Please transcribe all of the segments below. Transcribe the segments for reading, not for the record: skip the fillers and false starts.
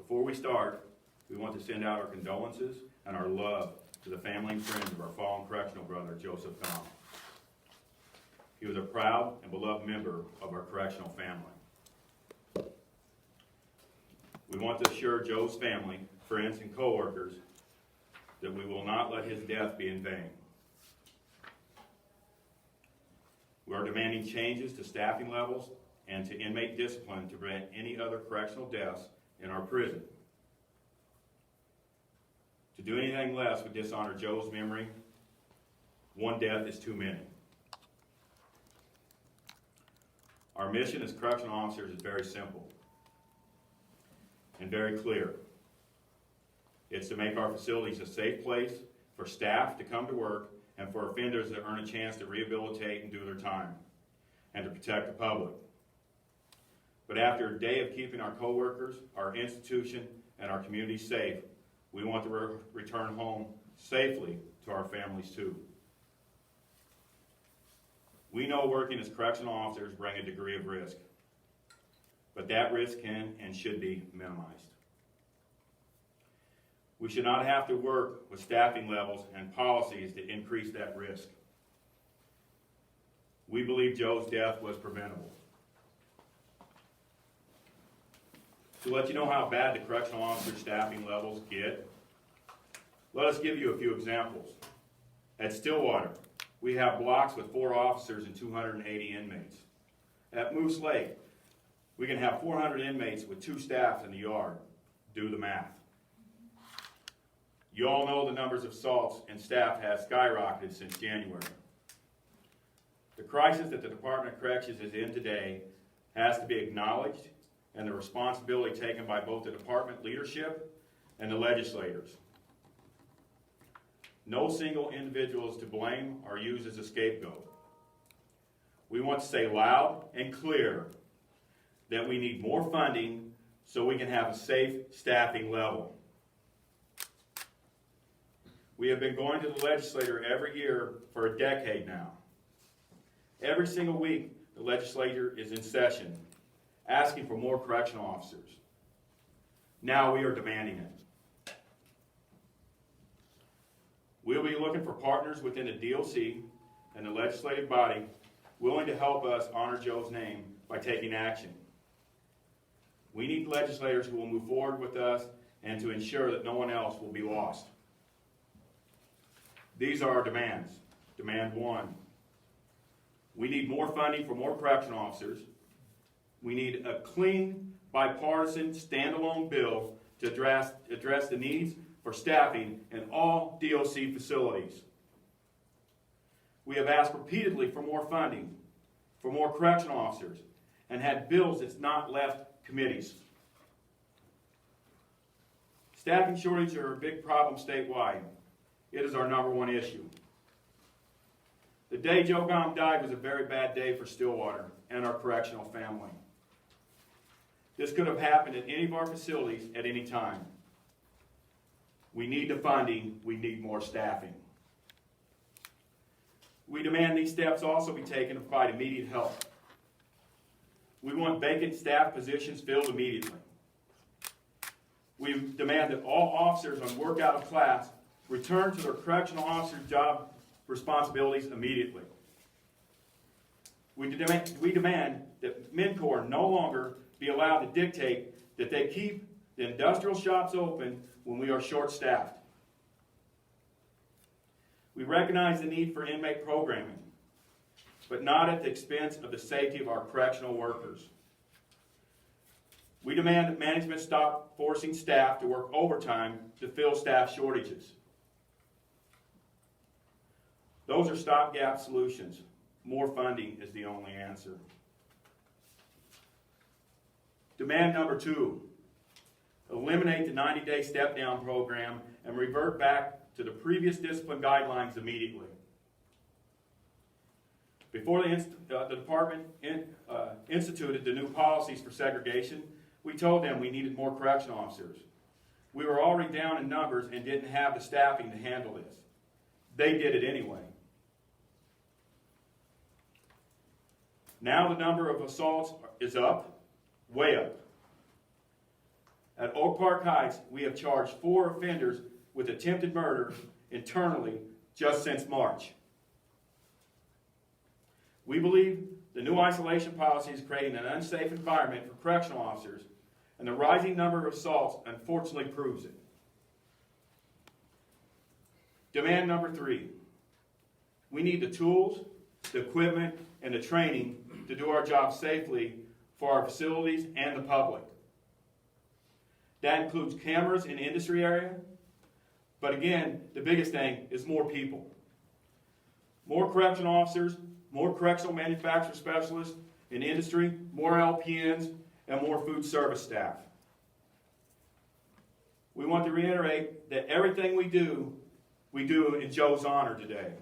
Before we start, we want to send out our condolences and our love to the family and friends of our fallen correctional brother, Joseph Gom. He was a proud and beloved member of our correctional family. We want to assure Joe's family, friends, and co-workers that we will not let his death be in vain. We are demanding changes to staffing levels and to inmate discipline to prevent any other correctional deaths in our prison. To do anything less would dishonor Joe's memory. One death is too many. Our mission as correctional officers is very simple and very clear. It's to make our facilities a safe place for staff to come to work and for offenders to earn a chance to rehabilitate and do their time, and to protect the public. But after a day of keeping our coworkers, our institution, and our community safe, we want to return home safely to our families too. We know working as correctional officers bring a degree of risk, but that risk can and should be minimized. We should not have to work with staffing levels and policies to increase that risk. We believe Joe's death was preventable. To let you know how bad the correctional officer staffing levels get, let us give you a few examples. At Stillwater, we have blocks with 4 officers and 280 inmates. At Moose Lake, we can have 400 inmates with 2 staff in the yard. Do the math. You all know the numbers of assaults and staff has skyrocketed since January. The crisis that the Department of Corrections is in today has to be acknowledged, and the responsibility taken by both the department leadership and the legislators. No single individual is to blame or used as a scapegoat. We want to say loud and clear that we need more funding so we can have a safe staffing level. We have been going to the legislature every year for a decade now. Every single week, the legislature is in session, asking for more correctional officers. Now we are demanding it. We'll be looking for partners within the DOC and the legislative body willing to help us honor Joe's name by taking action. We need legislators who will move forward with us and to ensure that no one else will be lost. These are our demands. Demand 1. We need more funding for more correctional officers. We need a clean, bipartisan, standalone bill to address the needs for staffing in all DOC facilities. We have asked repeatedly for more funding, for more correctional officers, and had bills that's not left committees. Staffing shortages are a big problem statewide. It is our #1 issue. The day Joe Gom died was a very bad day for Stillwater and our correctional family. This could have happened at any of our facilities at any time. We need the funding. We need more staffing. We demand these steps also be taken to provide immediate help. We want vacant staff positions filled immediately. We demand that all officers on work out of class return to their correctional officer job responsibilities immediately. We demand that MnCorp no longer be allowed to dictate that they keep the industrial shops open when we are short-staffed. We recognize the need for inmate programming, but not at the expense of the safety of our correctional workers. We demand that management stop forcing staff to work overtime to fill staff shortages. Those are stopgap solutions. More funding is the only answer. Demand number 2, eliminate the 90-day step-down program and revert back to the previous discipline guidelines immediately. Before the department instituted the new policies for segregation, we told them we needed more correctional officers. We were already down in numbers and didn't have the staffing to handle this. They did it anyway. Now the number of assaults is up, way up. At Oak Park Heights, we have charged 4 offenders with attempted murder internally just since March. We believe the new isolation policy is creating an unsafe environment for correctional officers, and the rising number of assaults unfortunately proves it. Demand number 3. We need the tools, the equipment, and the training to do our job safely for our facilities and the public. That includes cameras in the industry area, but again, the biggest thing is more people. More correctional officers, more correctional manufacturer specialists in industry, more LPNs, and more food service staff. We want to reiterate that everything we do in Joe's honor today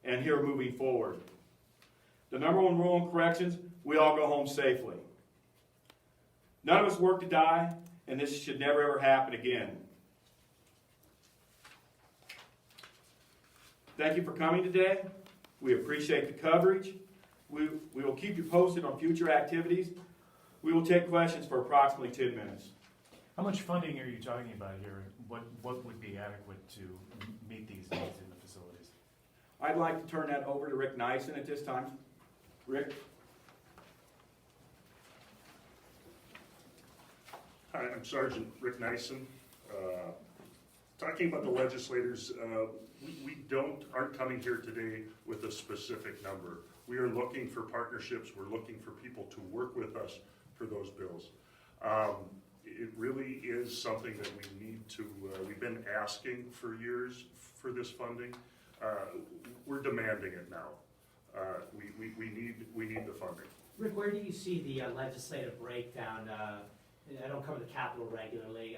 and here moving forward. The number one rule in corrections, we all go home safely. None of us work to die, and this should never ever happen again. Thank you for coming today. We appreciate the coverage. We will keep you posted on future activities. We will take questions for approximately 10 minutes. How much funding are you talking about here? What would be adequate to meet these needs in the facilities? I'd like to turn that over to Rick Nyson at this time. Rick? Hi, I'm Sergeant Rick Nyson. Talking about the legislators, we aren't coming here today with a specific number. We are looking for partnerships. We're looking for people to work with us for those bills. It really is something that we need to, we've been asking for years for this funding. We're demanding it now. We need the funding. Rick, where do you see the legislative breakdown? I don't cover the Capitol regularly.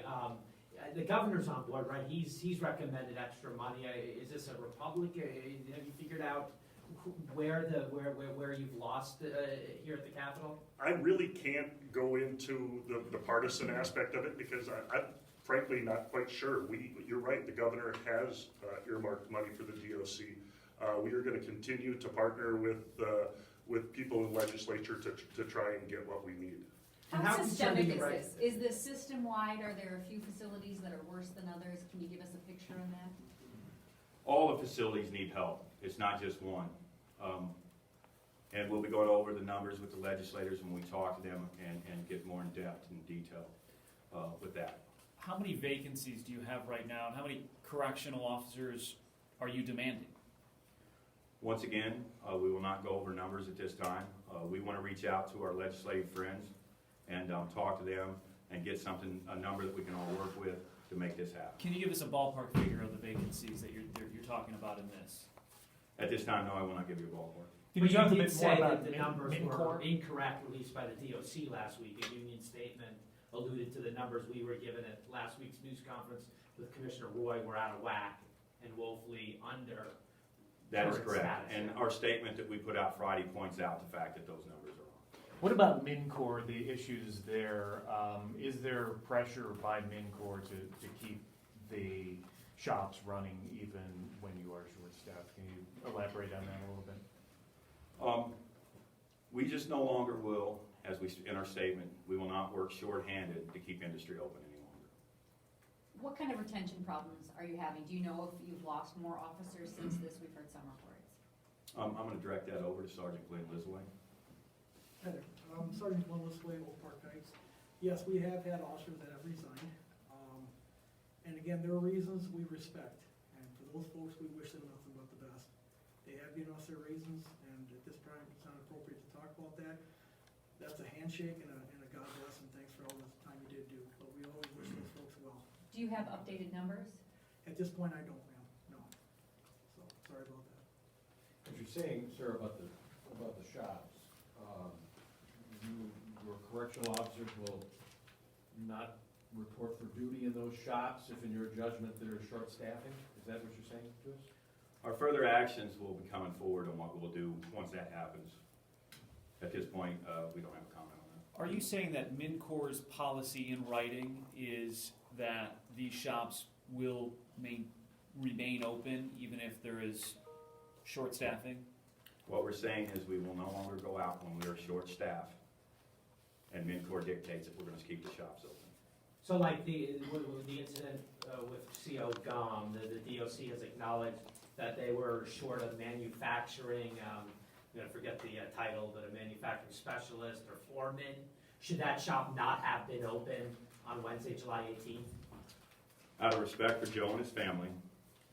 The governor's on board, right? He's recommended extra money. Is this a Republic? Have you figured out where you've lost here at the Capitol? I really can't go into the partisan aspect of it because I'm frankly not quite sure. You're right, the governor has earmarked money for the DOC. We are going to continue to partner with people in legislature to try and get what we need. How systemic is this? Is this system-wide? Are there a few facilities that are worse than others? Can you give us a picture on that? All the facilities need help. It's not just one. And we'll be going over the numbers with the legislators when we talk to them and get more in depth and detail with that. How many vacancies do you have right now, and how many correctional officers are you demanding? Once again, we will not go over numbers at this time. We want to reach out to our legislative friends and talk to them and get a number that we can all work with to make this happen. Can you give us a ballpark figure of the vacancies that you're talking about in this? At this time, no, I will not give you a ballpark. Can you talk a bit more say about that the numbers were MinCorp? incorrect released by the DOC last week. A union statement alluded to the numbers we were given at last week's news conference with Commissioner Roy were out of whack and woefully under. That is current correct. status. And our statement that we put out Friday points out the fact that those numbers are wrong. What about MinCorp, the issues there? Is there pressure by MinCorp to keep the shops running even when you are short-staffed? Can you elaborate on that a little bit? We just no longer will, as we in our statement, we will not work short-handed to keep industry open any longer. What kind of retention problems are you having? Do you know if you've lost more officers since this? We've heard some reports. I'm going to direct that over to Sergeant Glenn Lisway. Hi there. Sergeant Glenn Lisway, Oak Park Heights. Yes, we have had officers that have resigned. And again, there are reasons we respect. And for those folks, we wish them nothing but the best. They have given us their reasons, and at this time, it's not appropriate to talk about that. That's a handshake and a God bless, and thanks for all the time you did do. But we always wish those folks well. Do you have updated numbers? At this point, I don't, ma'am. No. So, sorry about that. As you're saying, sir, about the shops, your correctional officers will not report for duty in those shops if in your judgment they're short staffing? Is that what you're saying to us? Our further actions will be coming forward on what we'll do once that happens. At this point, we don't have a comment on that. Are you saying that MinCorp's policy in writing is that these shops will remain open even if there is short staffing? What we're saying is we will no longer go out when we are short-staffed, and MinCorp dictates that we're going to keep the shops open. So like with the incident with CO GOM, the DOC has acknowledged that they were short of manufacturing, I'm gonna forget the title, but a manufacturing specialist or foreman. Should that shop not have been open on Wednesday, July 18th? Out of respect for Joe and his family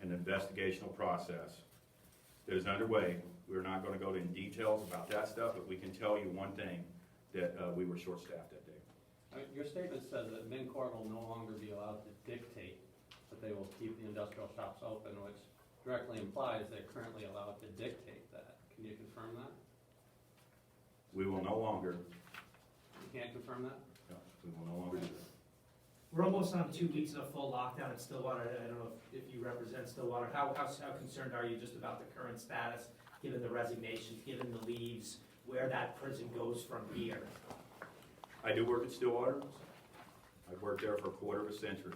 and the investigational process that is underway, we're not gonna go into details about that stuff, but we can tell you one thing, that we were short-staffed that day. Your statement says that MnCOR will no longer be allowed to dictate that they will keep the industrial shops open, which directly implies they're currently allowed to dictate that. Can you confirm that? We will no longer, You can't confirm that? no, we will no longer do that. We're almost on 2 weeks of full lockdown in Stillwater. I don't know if you represent Stillwater. How concerned are you just about the current status, given the resignations, given the leaves, where that prison goes from here? I do work at Stillwater. I've worked there for a quarter of a century.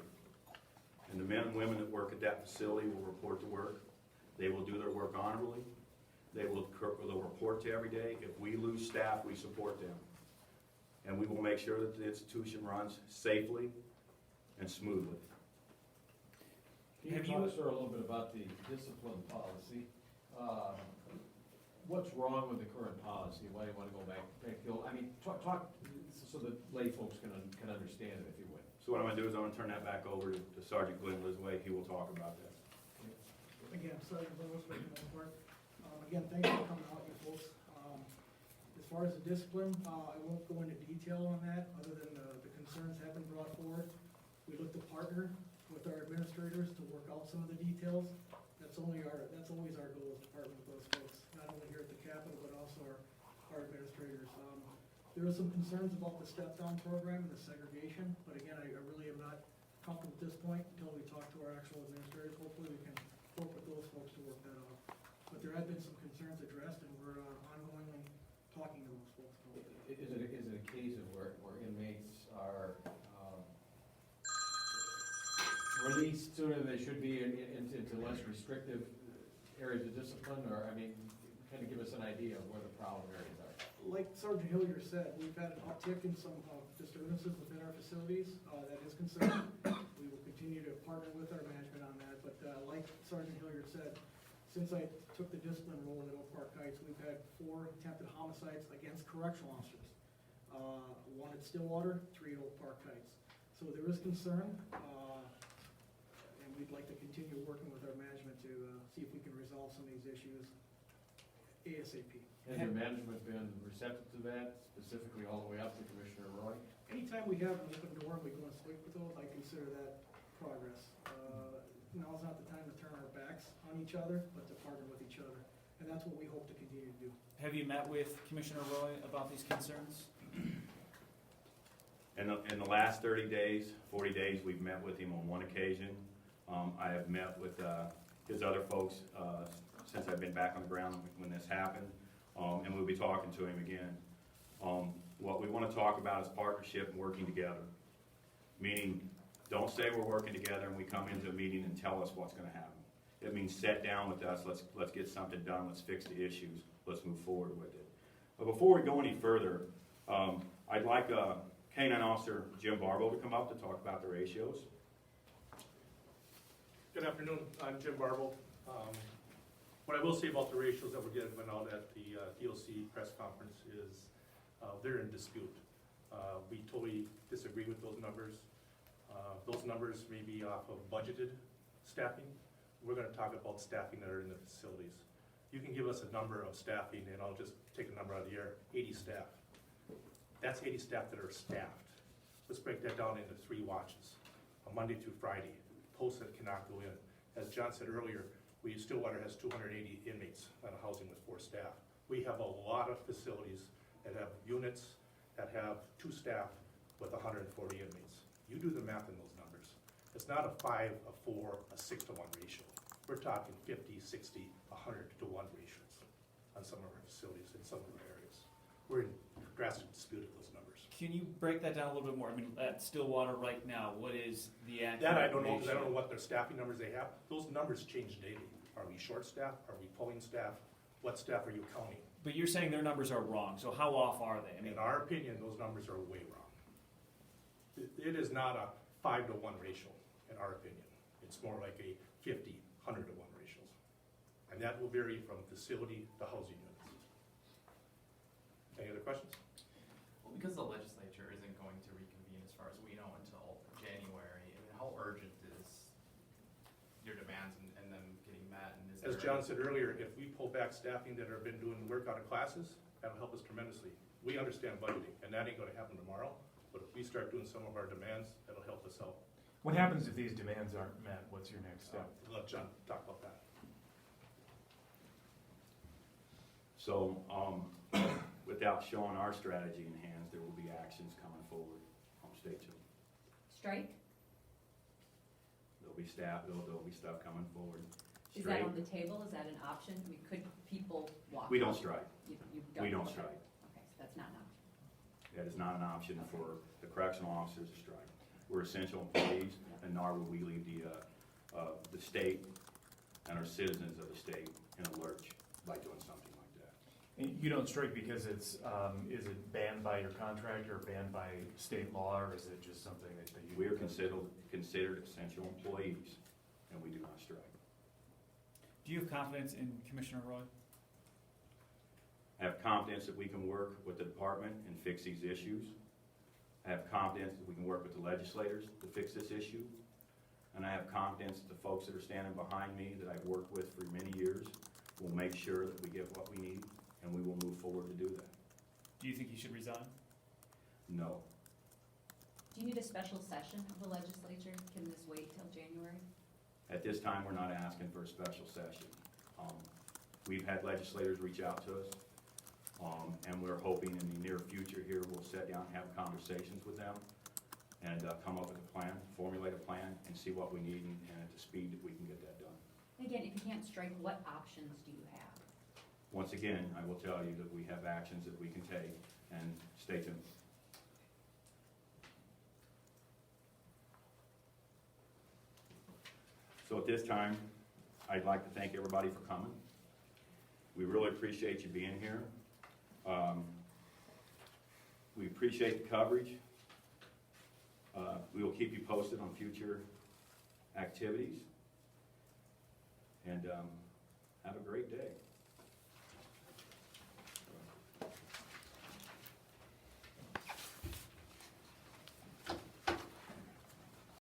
And the men and women that work at that facility will report to work. They will do their work honorably. They'll report to every day. If we lose staff, we support them. And we will make sure that the institution runs safely and smoothly. Can you talk, sir, a little bit about the discipline policy? What's wrong with the current policy? Why do you want to go back? I mean, talk so that lay folks can understand it, if you would. So what I'm gonna do is I'm gonna turn that back over to Sergeant Glenn Lisway. He will talk about that. Again, Sergeant Lewis, Park. Again, thanks for coming out, you folks. As far as the discipline, I won't go into detail on that, other than the concerns have been brought forward. We look to partner with our administrators to work out some of the details. That's always our goal, is to partner with those folks, not only here at the Capitol, but also our administrators. There are some concerns about the step-down program and the segregation, but again, I really am not comfortable at this point until we talk to our actual administrators. Hopefully we can work with those folks to work that out. But there have been some concerns addressed, and we're ongoingly talking to those folks. Is it a case of where inmates are released sooner than they should be into less restrictive areas of discipline, or, I mean, kind of give us an idea of where the problem areas are? Like Sergeant Hillier said, we've had an uptick in some disturbances within our facilities. That is concerning. We will continue to partner with our management on that, but like Sergeant Hillier said, since I took the discipline role in Oak Park Heights, we've had 4 attempted homicides against correctional officers. 1 at Stillwater, 3 at Oak Park Heights. So there is concern, and we'd like to continue working with our management to see if we can resolve some of these issues ASAP. Has your management been receptive to that, specifically all the way up to Commissioner Roy? Anytime we have an open door and we go and speak with those, I consider that progress. Now's not the time to turn our backs on each other, but to partner with each other. And that's what we hope to continue to do. Have you met with Commissioner Roy about these concerns? In the last 30 days, 40 days, we've met with him on 1 occasion. I have met with his other folks since I've been back on the ground when this happened, and we'll be talking to him again. What we want to talk about is partnership and working together, meaning don't say we're working together and we come into a meeting and tell us what's going to happen. It means sit down with us, let's get something done, let's fix the issues, let's move forward with it. But before we go any further, I'd like K-9 Officer Jim Barbo to come up to talk about the ratios. Good afternoon, I'm Jim Barble. What I will say about the ratios that were given out at the DOC press conference is they're in dispute. We totally disagree with those numbers. Those numbers may be off of budgeted staffing. We're going to talk about staffing that are in the facilities. You can give us a number of staffing, and I'll just take a number out of the air, 80 staff. That's 80 staff that are staffed. Let's break that down into 3 watches, a Monday through Friday. Posts that cannot go in. As John said earlier, Stillwater has 280 inmates on a housing with 4 staff. We have a lot of facilities that have units that have 2 staff with 140 inmates. You do the math in those numbers. It's not a 5, a 4, a 6 to 1 ratio. We're talking 50, 60, 100 to 1 ratios on some of our facilities in some of our areas. We're in drastic dispute of those numbers. Can you break that down a little bit more? I mean, at Stillwater right now, what is the accurate That I don't know, because I ratio? don't know what their staffing numbers they have. Those numbers change daily. Are we short staff? Are we pulling staff? What staff are you counting? But you're saying their numbers are wrong, so how off are they? I mean, In our opinion, those numbers are way wrong. It is not 5-to-1 ratio, in our opinion. It's more like a 50, 100-to-1 ratios. And that will vary from facility to housing units. Any other questions? Well, because the legislature isn't going to reconvene, as far as we know, until January, I mean, how urgent is your demands and them getting met? And is As there- John said earlier, if we pull back staffing that have been doing work out of classes, that'll help us tremendously. We understand budgeting, and that ain't gonna happen tomorrow, but if we start doing some of our demands, that'll help us out. What happens if these demands aren't met? What's your next step? Let John talk about that. So, without showing our strategy in hands, there will be actions coming forward. Stay tuned. Strike? There'll be stuff coming forward. Is that Straight. on the table? Is that an option? I mean, could people walk? We don't out? strike. You We don't okay. strike. Okay, so that's not an option. That is not an option for the correctional officers to strike. We're essential employees, and nor will we leave the state and our citizens of the state in a lurch by doing something like that. And you don't strike because it's, is it banned by your contract or banned by state law, or is it just something that you? We are considered essential employees, and we do not strike. Do you have confidence in Commissioner Roy? I have confidence that we can work with the department and fix these issues. I have confidence that we can work with the legislators to fix this issue. And I have confidence that the folks that are standing behind me, that I've worked with for many years, will make sure that we get what we need, and we will move forward to do that. Do you think he should resign? No. Do you need a special session of the legislature? Can this wait till January? At this time, we're not asking for a special session. We've had legislators reach out to us, and we're hoping in the near future here, we'll sit down and have conversations with them and come up with a plan, formulate a plan, and see what we need and at the speed that we can get that done. Again, if you can't strike, what options do you have? Once again, I will tell you that we have actions that we can take, and stay tuned. So at this time, I'd like to thank everybody for coming. We really appreciate you being here. We appreciate the coverage. We will keep you posted on future activities. And have a great day.